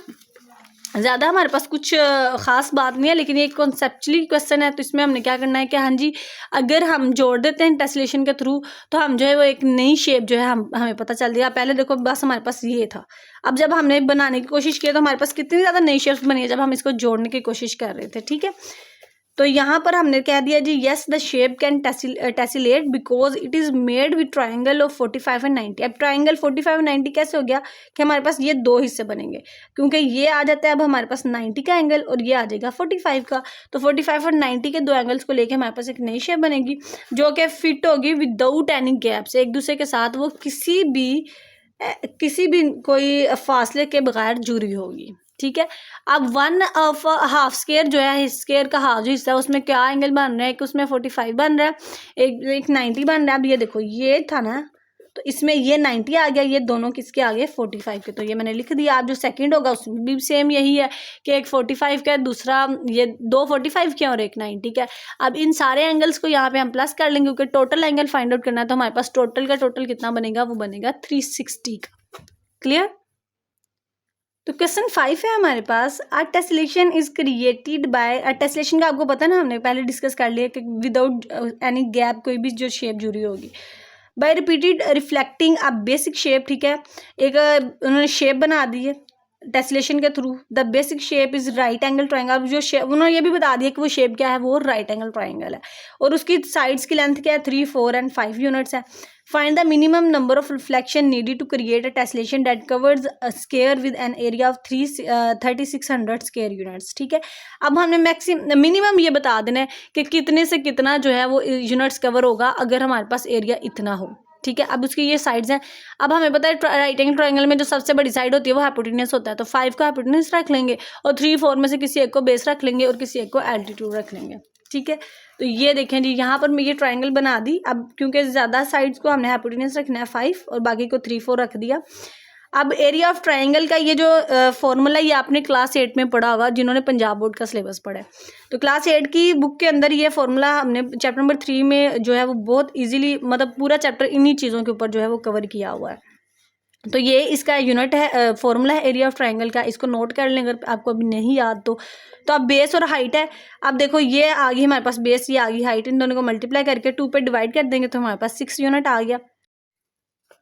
ज़्यादा हमारे पास कुछ ख़ास बात नहीं है, लेकिन ये कॉन्सेप्चुअली क्वेश्चन है, तो इसमें हमने क्या करना है कि हाँ जी, अगर हम जोड़ देते हैं टेसलेशन के थ्रू तो हम जो है वो एक नई शेप जो है हमें पता चल दिया। पहले देखो बस हमारे पास ये था, अब जब हमने बनाने की कोशिश की तो हमारे पास कितनी ज़्यादा नई शेप्स बनी है जब हम इसको जोड़ने की कोशिश कर रहे थे। ठीक है, तो यहाँ पर हमने कह दिया जी yes the shape can tessellate because it is made with triangle of 45 and 90। अब ट्राइंगल 45 और 90 कैसे हो गया कि हमारे पास ये दो हिस्से बनेंगे, क्योंकि ये आ जाता है अब हमारे पास 90 का एंगल और ये आ जाएगा 45 का। तो 45 और 90 के दो एंगल्स को लेके हमारे पास एक नई शेप बनेगी जो कि फिट होगी विदाउट एनी गैप्स, एक दूसरे के साथ वो किसी भी कोई फासले के बगैर जुड़ी होगी। ठीक है, अब वन ऑफ हाफ स्केयर जो है, स्केयर का हाफ जो हिस्सा है उसमें क्या एंगल बन रहा है, एक उसमें 45 बन रहा है, एक 90 बन रहा है। अब ये देखो ये था ना, तो इसमें ये 90 आ गया, ये दोनों किसके आ गए 45 के, तो ये मैंने लिख दिया। अब जो सेकंड होगा उसमें भी सेम यही है कि एक 45 का है, दूसरा ये दो 45 के और एक 90 का है। अब इन सारे एंगल्स को यहाँ पे हम प्लस कर लेंगे क्योंकि टोटल एंगल फाइंड आउट करना है, तो हमारे पास टोटल का टोटल कितना बनेगा, वो बनेगा 360 का। क्लियर? तो क्वेश्चन 5 है हमारे पास, अ टेसलेशन इज क्रिएटेड बाय, टेसलेशन का आपको पता ना, हमने पहले डिस्कस कर लिया कि विदाउट एनी गैप कोई भी जो शेप जुड़ी होगी, by repeated reflecting a basic shape. ठीक है, एक उन्होंने शेप बना दी है टेसलेशन के through, the basic shape is right angle triangle. अब जो शेप उन्होंने ये भी बता दिया कि वो शेप क्या है, वो राइट एंगल ट्राइंगल है और उसकी साइड्स की लेंथ क्या है 3, 4 एंड 5 यूनिट्स है। Find the minimum number of reflection needed to create a tessellation that covers a square with an area of 3600 square units। ठीक है, अब हमने मिनिमम ये बता देना है कि कितने से कितना जो है वो यूनिट्स कवर होगा अगर हमारे पास एरिया इतना हो। ठीक है, अब उसकी ये साइड्स हैं। अब हमें पता है राइट एंगल ट्रायंगल में जो सबसे बड़ी साइड होती है वो हाइपोटेन्यूस होता है, तो 5 का हाइपोटेन्यूस रख लेंगे और 3, 4 में से किसी एक को बेस रख लेंगे और किसी एक को एल्टीट्यूड रख लेंगे। ठीक है, तो ये देखें जी, यहाँ पर मैं ये ट्रायंगल बना दी। अब क्योंकि ज़्यादा साइड्स को हमने हाइपोटेन्यूस रखना है 5 और बाकी को 3, 4 रख दिया। अब एरिया ऑफ ट्रायंगल का ये जो फॉर्मूला ये आपने क्लास 8 में पढ़ा होगा जिन्होंने पंजाब बोर्ड का सिलेबस पढ़ा है। तो क्लास 8 की बुक के अंदर ये फॉर्मूला हमने चैप्टर नंबर 3 में जो है वो बहुत इजीली, मतलब पूरा चैप्टर इन्हीं चीज़ों के ऊपर जो है वो कवर किया हुआ है। तो ये इसका यूनिट है, फॉर्मूला है एरिया ऑफ ट्रायंगल का, इसको नोट कर लें अगर आपको अभी नहीं याद तो अब बेस और हाइट है। अब देखो ये आ गई हमारे पास बेस, ये आ गई हाइट, इन दोनों को मल्टीप्लाई करके 2 पे डिवाइड कर देंगे तो हमारे पास 6 यूनिट आ गया।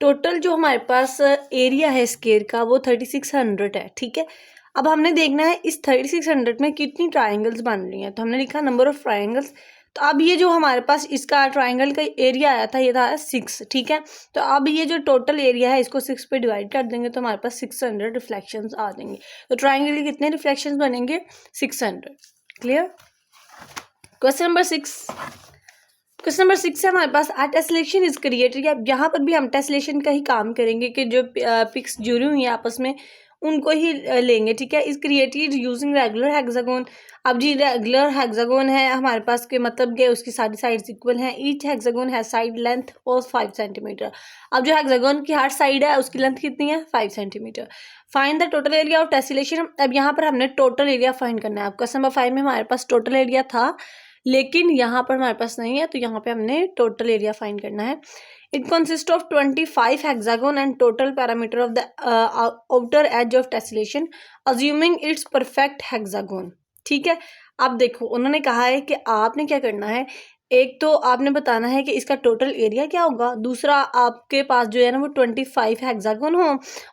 टोटल जो हमारे पास एरिया है स्क्वायर का वो 3600 है। ठीक है, अब हमने देखना है इस 3600 में कितनी ट्रायंगल्स बन रही हैं, तो हमने लिखा नंबर ऑफ ट्रायंगल्स। तो अब ये जो हमारे पास इसका ट्रायंगल का एरिया आया था ये था 6। ठीक है, तो अब ये जो टोटल एरिया है इसको 6 पे डिवाइड कर देंगे तो हमारे पास 600 रिफ्लेक्शंस आ जाएंगे। तो ट्रायंगल के कितने रिफ्लेक्शंस बनेंगे, 600। Clear? Question number 6, question number 6 है हमारे पास, आ टेसलेशन इज क्रिएटेड। अब यहाँ पर भी हम टेसलेशन का ही काम करेंगे कि जो पिक्स जुड़ी हुई हैं आपस में उनको ही लेंगे। ठीक है, is created using regular hexagon. अब जी रेगुलर हेक्सागोन है हमारे पास के मतलब कि उसकी सारी साइड्स इक्वल हैं। ईच हेक्सागोन है साइड लेंथ और 5 सेंटीमीटर। अब जो हेक्सागोन की हर साइड है उसकी लेंथ कितनी है, 5 centimetre. Find the total area of tessellation. अब यहाँ पर हमने टोटल एरिया फाइंड करना है। अब क्वेश्चन नंबर 5 में हमारे पास टोटल एरिया था लेकिन यहाँ पर हमारे पास नहीं है, तो यहाँ पे हमने टोटल एरिया फाइंड करना है। It consist of 25 hexagon and total parameter of the outer edge of tessellation assuming it's perfect hexagon. ठीक है, अब देखो उन्होंने कहा है कि आपने क्या करना है, एक तो आपने बताना है कि इसका टोटल एरिया क्या होगा, दूसरा आपके पास जो है ना वो 25 हेक्सागोन हो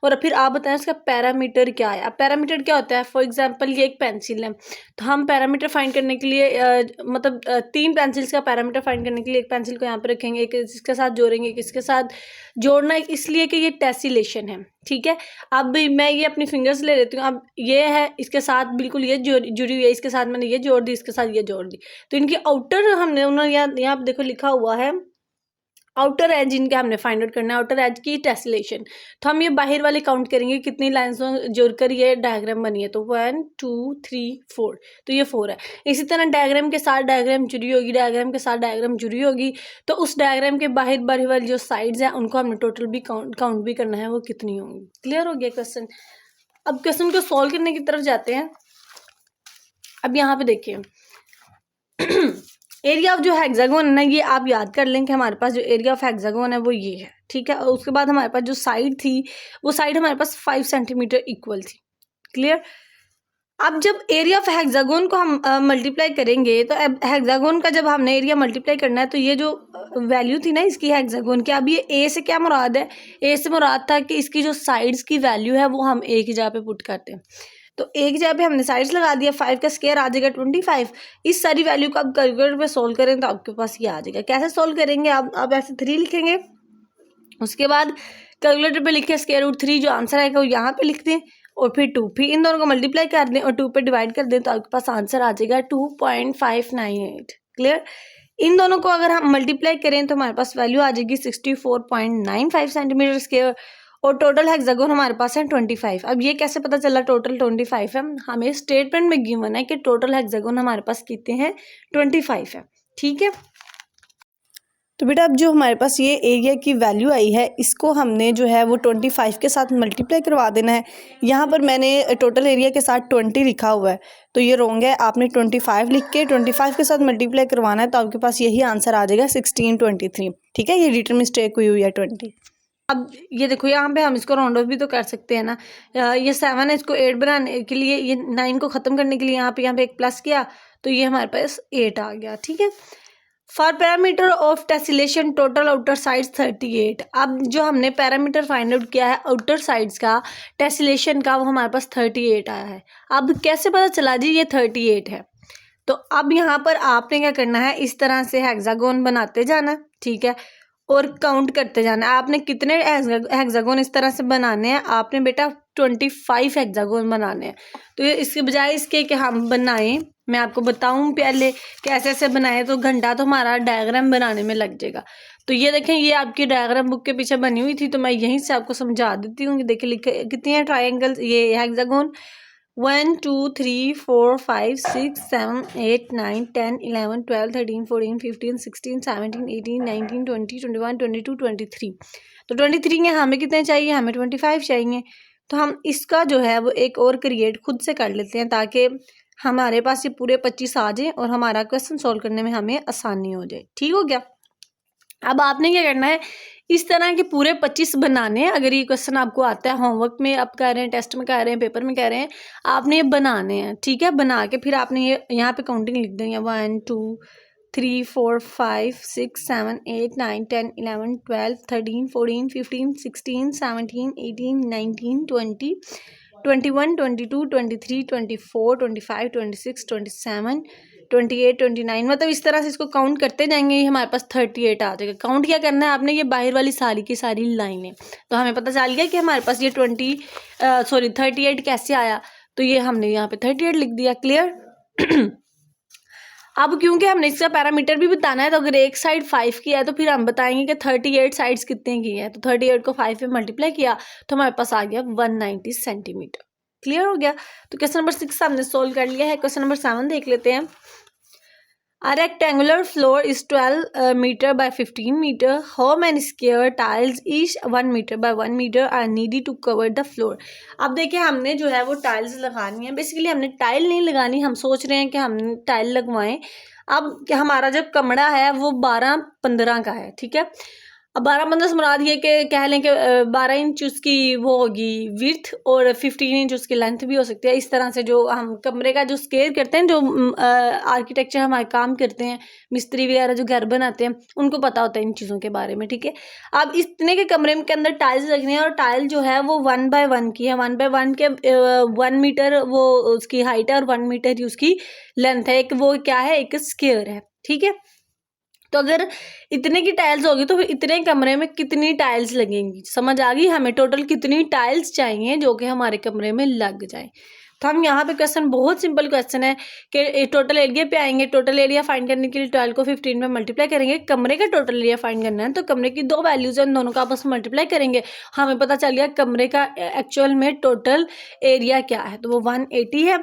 और फिर आप बताएं उसका पैरामीटर क्या है। अब पैरामीटर क्या होता है, फॉर एग्जांपल ये एक पेंसिल है तो हम पैरामीटर फाइंड करने के लिए मतलब 3 पेंसिल्स का पैरामीटर फाइंड करने के लिए एक पेंसिल को यहाँ पे रखेंगे, एक इसके साथ जोड़ेंगे, एक इसके साथ जोड़ना इसलिए कि ये टेसिलेशन है। ठीक है, अब मैं ये अपनी फिंगर्स ले लेती हूँ। अब ये है इसके साथ बिल्कुल ये जुड़ी हुई है, इसके साथ मैंने ये जोड़ दी, इसके साथ ये जोड़ दी, तो इनकी आउटर हमने उन्होंने यहाँ देखो लिखा हुआ है आउटर एज इनके हमने फाइंड आउट करना है, आउटर एज की टेसलेशन। तो हम ये बाहर वाले काउंट करेंगे कितनी लाइन्स जोड़कर ये डायग्राम बनी है, तो 1 2 3 4, तो ये 4 है। इसी तरह डायग्राम के साथ डायग्राम जुड़ी होगी, डायग्राम के साथ डायग्राम जुड़ी होगी, तो उस डायग्राम के बाहर बाहर वाली जो साइड्स हैं उनको हमने टोटल भी काउंट भी करना है, वो कितनी होंगी। क्लियर हो गया क्वेश्चन। अब क्वेश्चन को सॉल्व करने की तरफ जाते हैं। अब यहाँ पे देखिए एरिया ऑफ जो हेक्सागोन है ना, ये आप याद कर लें कि हमारे पास जो एरिया ऑफ हेक्सागोन है वो ये है, ठीक है। और उसके बाद हमारे पास जो साइड थी वो साइड हमारे पास 5 सेंटीमीटर इक्वल थी। क्लियर। अब जब एरिया ऑफ हेक्सागोन को हम मल्टीप्लाई करेंगे, तो अब हेक्सागोन का जब हमने एरिया मल्टीप्लाई करना है, तो ये जो वैल्यू थी ना इसकी हेक्सागोन की, अब ये ए से क्या मुराद है, ए से मुराद था कि इसकी जो साइड्स की वैल्यू है वो हम एक ही जगह पे पुट करते हैं। तो एक जगह पे हमने साइड्स लगा दिया, 5 का स्क्वायर आ जाएगा 25। इस सारी वैल्यू को आप कैलकुलेटर पे सोल्व करें तो आपके पास ये आ जाएगा। कैसे सोल्व करेंगे, आप ऐसे 3 लिखेंगे, उसके बाद कैलकुलेटर पे लिखे स्क्वायर रूट 3, जो आंसर आएगा वो यहाँ पे लिख दें, और फिर 2, फिर इन दोनों को मल्टीप्लाई कर दें और 2 पे डिवाइड कर दें, तो आपके पास आंसर आ जाएगा 2.598। क्लियर। इन दोनों को अगर हम मल्टीप्लाई करें तो हमारे पास वैल्यू आ जाएगी 64.95 सेंटीमीटर स्क्वायर, और टोटल हेक्सागोन हमारे पास है 25। अब ये कैसे पता चला टोटल 25 है, हमें स्टेटमेंट में गिवन है कि टोटल हेक्सागोन हमारे पास कितने हैं, 25 है। ठीक है। तो बेटा अब जो हमारे पास ये एरिया की वैल्यू आई है, इसको हमने जो है वो 25 के साथ मल्टीप्लाई करवा देना है। यहाँ पर मैंने टोटल एरिया के साथ 20 लिखा हुआ है, तो ये रॉन्ग है। आपने 25 लिख के 25 के साथ मल्टीप्लाई करवाना है, तो आपके पास यही आंसर आ जाएगा 1623। ठीक है, ये रिटन मिस्टेक हुई है 20। अब ये देखो यहाँ पे हम इसको राउंड ऑफ भी तो कर सकते हैं ना। ये 7 है, इसको 8 बनाने के लिए, ये 9 को ख़त्म करने के लिए यहाँ पे एक प्लस किया, तो ये हमारे पास 8 आ गया। ठीक है। For parameter of tessellation total outer sides 38। अब जो हमने पैरामीटर फाइंड आउट किया है आउटर साइड्स का टेसिलेशन का, वो हमारे पास 38 आया है। अब कैसे पता चला जी ये 38 है, तो अब यहाँ पर आपने क्या करना है, इस तरह से हेक्सागोन बनाते जाना। ठीक है, और काउंट करते जाना है। आपने कितने हेक्सागोन इस तरह से बनाने हैं, आपने बेटा 25 हेक्सागोन बनाने हैं। तो ये इसके बजाय इसके कि हम बनाएं, मैं आपको बताऊं पहले कैसे ऐसे बनाए, तो घंटा तो हमारा डायग्राम बनाने में लग जाएगा। तो ये देखें, ये आपकी डायग्राम बुक के पीछे बनी हुई थी, तो मैं यहीं से आपको समझा देती हूँ। देखिए लिखे कितनी है ट्राइंगल्स, ये हेक्सागोन 1 2 3 4 5 6 7 8 9 10 11 12 13 14 15 16 17 18 19 20 21 22 23। तो 23 के हमें कितने चाहिए, हमें 25 चाहिए। तो हम इसका जो है वो एक और क्रिएट खुद से कर लेते हैं, ताकि हमारे पास ये पूरे 25 आ जाए और हमारा क्वेश्चन सॉल्व करने में हमें आसानी हो जाए। ठीक हो गया। अब आपने क्या करना है, इस तरह के पूरे 25 बनाने हैं। अगर ये क्वेश्चन आपको आता है, होमवर्क में आप कह रहे हैं, टेस्ट में कह रहे हैं, पेपर में कह रहे हैं, आपने ये बनाने हैं। ठीक है, बना के फिर आपने ये यहाँ पे काउंटिंग लिख देंगे, 1 2 3 4 5 6 7 8 9 10 11 12 13 14 15 16 17 18 19 20 21 22 23 24 25 26 27 28 29, मतलब इस तरह से इसको काउंट करते जाएंगे, ये हमारे पास 38 आ जाएगा। काउंट क्या करना है आपने, ये बाहर वाली सारी की सारी लाइनें। तो हमें पता चल गया कि हमारे पास ये 38 कैसे आया, तो ये हमने यहाँ पे 38 लिख दिया। क्लियर। अब क्योंकि हमने इसका पैरामीटर भी बताना है, तो अगर एक साइड 5 की है तो फिर हम बताएंगे कि 38 साइड्स कितने की है। तो 38 को 5 में मल्टीप्लाई किया तो हमारे पास आ गया 190 सेंटीमीटर। क्लियर हो गया। तो क्वेश्चन नंबर 6 हमने सोल्व कर लिया है। क्वेश्चन नंबर 7 देख लेते हैं। A rectangular floor is 12 meter by 15 meter. How many square tiles each 1 meter by 1 meter are needed to cover the floor? अब देखिए हमने जो है वो टाइल्स लगानी है। बेसिकली हमने टाइल नहीं लगानी, हम सोच रहे हैं कि हम टाइल लगवाएं। अब हमारा जब कमरा है वो 12-15 का है। ठीक है, अब 12-15 से मुराद ये कि कह लें कि 12 इंच उसकी वो होगी विड्थ और 15 इंच उसकी लेंथ भी हो सकती है। इस तरह से जो हम कमरे का जो स्केयर करते हैं, जो आर्किटेक्चर हमारे काम करते हैं, मिस्त्री वगैरह जो घर बनाते हैं, उनको पता होता है इन चीज़ों के बारे में। ठीक है, अब इतने के कमरे के अंदर टाइल्स लगनी है, और टाइल जो है वो 1 बाय 1 की है। 1 बाय 1 के 1 मीटर वो उसकी हाइट है और 1 मीटर ही उसकी लेंथ है। एक वो क्या है, एक स्केयर है। ठीक है, तो अगर इतने की टाइल्स होगी तो फिर इतने कमरे में कितनी टाइल्स लगेंगी, समझ आ गई हमें टोटल कितनी टाइल्स चाहिए जो कि हमारे कमरे में लग जाए। तो हम यहाँ पे क्वेश्चन बहुत सिंपल क्वेश्चन है कि टोटल एरिया पे आएंगे। टोटल एरिया फाइंड करने के लिए 12 को 15 में मल्टीप्लाई करेंगे। कमरे का टोटल एरिया फाइंड करना है तो कमरे की दो वैल्यूज है, उन दोनों का आपस में मल्टीप्लाई करेंगे। हमें पता चल गया कमरे का एक्चुअल में टोटल एरिया क्या है, तो वो 180 है।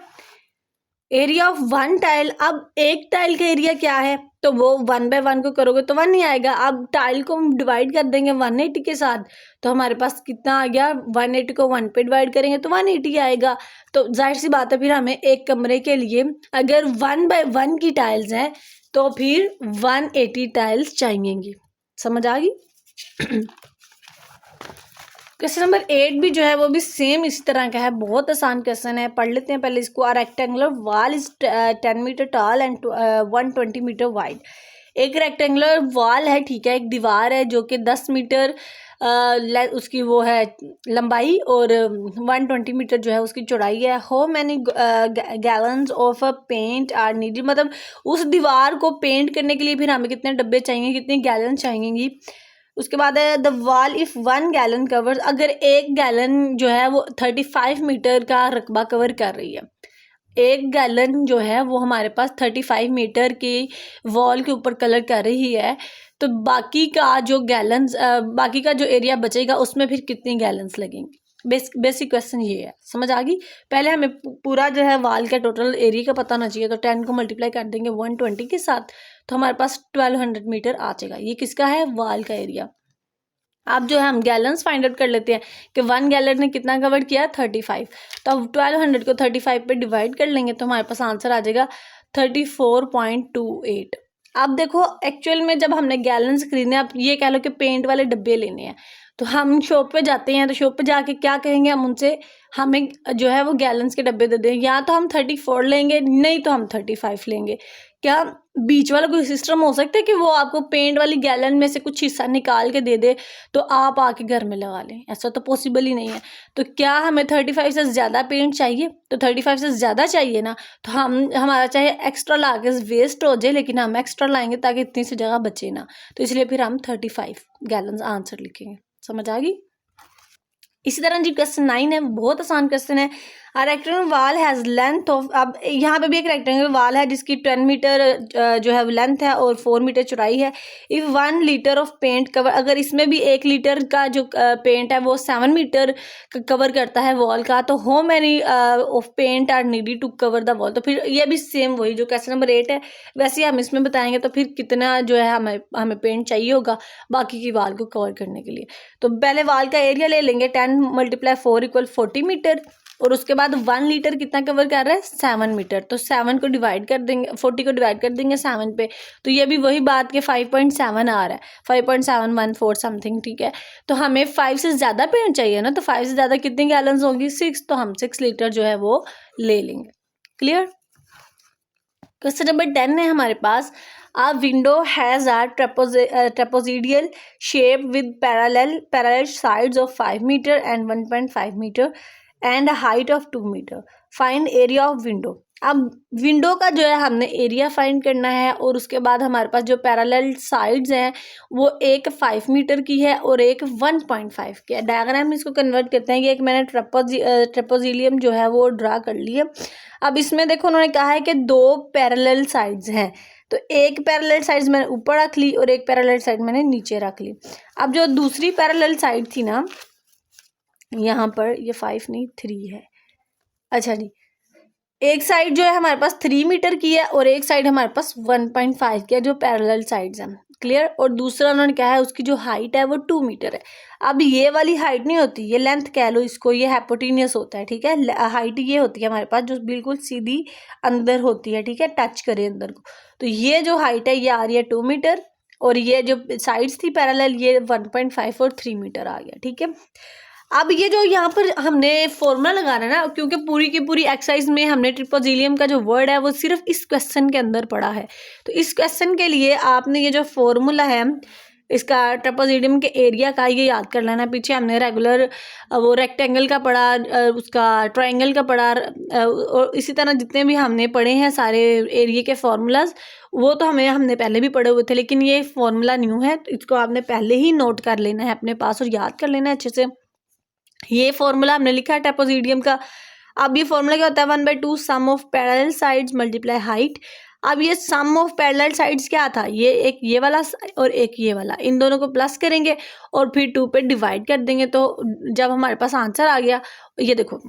एरिया ऑफ वन टाइल, अब एक टाइल का एरिया क्या है, तो वो 1/1 को करोगे तो 1 ही आएगा। अब टाइल को हम डिवाइड कर देंगे 180 के साथ, तो हमारे पास कितना आ गया, 180 को 1 पे डिवाइड करेंगे तो 180 आएगा। तो जाहिर सी बात है फिर हमें एक कमरे के लिए अगर 1/1 की टाइल्स हैं तो फिर 180 टाइल्स चाहिएंगी। समझ आ गई। क्वेश्चन नंबर 8 भी जो है वो भी सेम इसी तरह का है, बहुत आसान क्वेश्चन है, पढ़ लेते हैं पहले इसको। A rectangular wall is 10 metre tall and 120 metre wide. एक रेक्टेंगुलर वॉल है, ठीक है, एक दीवार है जो कि 10 मीटर उसकी वो है लंबाई और 120 मीटर जो है उसकी चौड़ाई है। How many gallons of a paint are needed, मतलब उस दीवार को पेंट करने के लिए फिर हमें कितने डब्बे चाहिए, कितनी गैलन चाहिएंगी। उसके बाद है the wall if 1 gallon covers, अगर 1 गैलन जो है वो 35 मीटर का रकबा कवर कर रही है। 1 गैलन जो है वो हमारे पास 35 मीटर की वॉल के ऊपर कलर कर रही है, तो बाकी का जो गैलन्स बाकी का जो एरिया बचेगा उसमें फिर कितनी गैलन्स लगेंगी। बेसिक क्वेश्चन ये है, समझ आ गई। पहले हमें पूरा जो है वॉल का टोटल एरिया का पता होना चाहिए, तो 10 को मल्टीप्लाई कर देंगे 120 के साथ, तो हमारे पास 1200 मीटर आ जाएगा। ये किसका है, वॉल का एरिया। अब जो है हम गैलन्स फाइंड आउट कर लेते हैं कि 1 गैलन ने कितना कवर किया, 35। तो अब 1200 को 35 पे डिवाइड कर लेंगे तो हमारे पास आंसर आ जाएगा 34.28। अब देखो एक्चुअल में जब हमने गैलन्स खरीदने, आप ये कह लो कि पेंट वाले डब्बे लेने हैं, तो हम शॉप पे जाते हैं, तो शॉप पे जाके क्या कहेंगे हम उनसे, हमें जो है वो गैलन्स के डब्बे दे दें, या तो हम 34 लेंगे, नहीं तो हम 35 लेंगे। क्या बीच वाला कोई सिस्टम हो सकता है कि वो आपको पेंट वाली गैलन में से कुछ हिस्सा निकाल के दे दे तो आप आके घर में लगा लें? ऐसा तो पॉसिबल ही नहीं है। तो क्या हमें 35 से ज़्यादा पेंट चाहिए? तो 35 से ज़्यादा चाहिए ना, तो हमारा चाहे एक्स्ट्रा ला के वेस्ट हो जाए, लेकिन हम एक्स्ट्रा लाएंगे ताकि इतनी सी जगह बचे ना, तो इसलिए फिर हम 35 गैलन आंसर लिखेंगे। समझ आ गई। इसी तरह जी क्वेश्चन 9 है, बहुत आसान क्वेश्चन है। आ रेक्टेंगुलर वाल हैज़ लेंथ ऑफ, अब यहाँ पे भी एक रेक्टेंगुलर वाल है जिसकी 10 मीटर जो है लेंथ है और 4 मीटर चौड़ाई है। If 1 litre of paint cover, अगर इसमें भी 1 लीटर का जो पेंट है वो 7 मीटर कवर करता है वॉल का, तो how many of paint are needed to cover the wall. तो फिर ये भी सेम वही जो क्वेश्चन नंबर 8 है वैसे ही हम इसमें बताएंगे, तो फिर कितना जो है हमें पेंट चाहिए होगा बाकी की वॉल को कवर करने के लिए। तो पहले वॉल का एरिया ले लेंगे, 10 × 4 = 40 मीटर, और उसके बाद 1 लीटर कितना कवर कर रहा है, 7 मीटर। तो 7 को डिवाइड कर देंगे, 40 को डिवाइड कर देंगे 7 पे, तो ये भी वही बात के 5.7 आ रहा है, 5.714 समथिंग, ठीक है। तो हमें 5 से ज़्यादा पेंट चाहिए ना, तो 5 से ज़्यादा कितनी गैलन्स होंगी, 6, तो हम 6 लीटर जो है वो ले लेंगे। क्लियर। क्वेश्चन नंबर 10 है हमारे पास। A window has a trapezoidal shape with parallel sides of 5 meter and 1.5 meter and a height of 2 meter. Find area of window. अब विंडो का जो है हमने एरिया फाइंड करना है, और उसके बाद हमारे पास जो पैरेलल साइड्स हैं वो एक 5 मीटर की है और एक 1.5 की है। डायग्राम में इसको कन्वर्ट करते हैं कि एक मैंने ट्रेपेजियम जो है वो ड्रा कर ली है। अब इसमें देखो उन्होंने कहा है कि 2 पैरेलल साइड्स हैं, तो एक पैरेलल साइड मैंने ऊपर रख ली और एक पैरेलल साइड मैंने नीचे रख ली। अब जो दूसरी पैरेलल साइड थी ना, यहाँ पर ये 5 नहीं 3 है, अच्छा जी, एक साइड जो है हमारे पास 3 मीटर की है और एक साइड हमारे पास 1.5 की है, जो पैरेलल साइड्स हैं। क्लियर। और दूसरा उन्होंने कहा है उसकी जो हाइट है वो 2 मीटर है। अब ये वाली हाइट नहीं होती, ये लेंथ कह लो इसको, ये हाइपोटेनियस होता है, ठीक है। हाइट ये होती है हमारे पास जो बिल्कुल सीधी अंदर होती है, ठीक है, टच करे अंदर को। तो ये जो हाइट है ये आ रही है 2 मीटर, और ये जो साइड्स थी पैरेलल ये 1.5 और 3 मीटर आ गया, ठीक है। अब ये जो यहाँ पर हमने फॉर्मूला लगाना है ना, क्योंकि पूरी की पूरी एक्सरसाइज में हमने ट्रिपोजिलियम का जो वर्ड है वो सिर्फ इस क्वेश्चन के अंदर पड़ा है, तो इस क्वेश्चन के लिए आपने ये जो फॉर्मूला है इसका ट्रेपेजियम के एरिया का ये याद कर लेना। पीछे हमने रेगुलर वो रेक्टेंगल का पढ़ा, उसका ट्रायंगल का पढ़ा, और इसी तरह जितने भी हमने पढ़े हैं सारे एरिया के फार्मूलाज वो तो हमने पहले भी पढ़े हुए थे, लेकिन ये फार्मूला न्यू है, तो इसको आपने पहले ही नोट कर लेना है अपने पास और याद कर लेना है अच्छे से। ये फॉर्मूला हमने लिखा है ट्रेपेजियम का। अब ये फॉर्मूला क्या होता है, 1/2 sum of parallel sides multiply height. अब ये सम ऑफ पैरेलल साइड्स क्या था, ये एक ये वाला और एक ये वाला, इन दोनों को प्लस करेंगे और फिर 2 पे डिवाइड कर देंगे। तो जब हमारे पास आंसर आ गया, ये देखो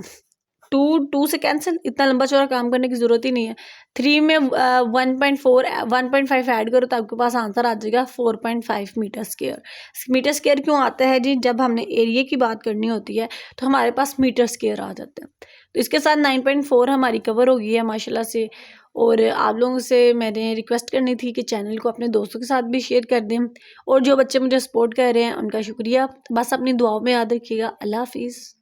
2 से कैंसिल, इतना लंबा चौड़ा काम करने की ज़रूरत ही नहीं है। 3 में 1.5 ऐड करो तो आपके पास आंसर आ जाएगा 4.5 मीटर स्क्वायर। मीटर स्क्वायर क्यों आता है जी, जब हमने एरिया की बात करनी होती है तो हमारे पास मीटर स्क्वायर आ जाते हैं। तो इसके साथ 9.4 हमारी कवर हो गई है माशाल्लाह से। और आप लोगों से मैंने रिक्वेस्ट करनी थी कि चैनल को अपने दोस्तों के साथ भी शेयर कर दें, और जो बच्चे मुझे सपोर्ट कर रहे हैं उनका शुक्रिया। बस अपनी दुआओं में याद रखिएगा। अल्लाह हाफिज़।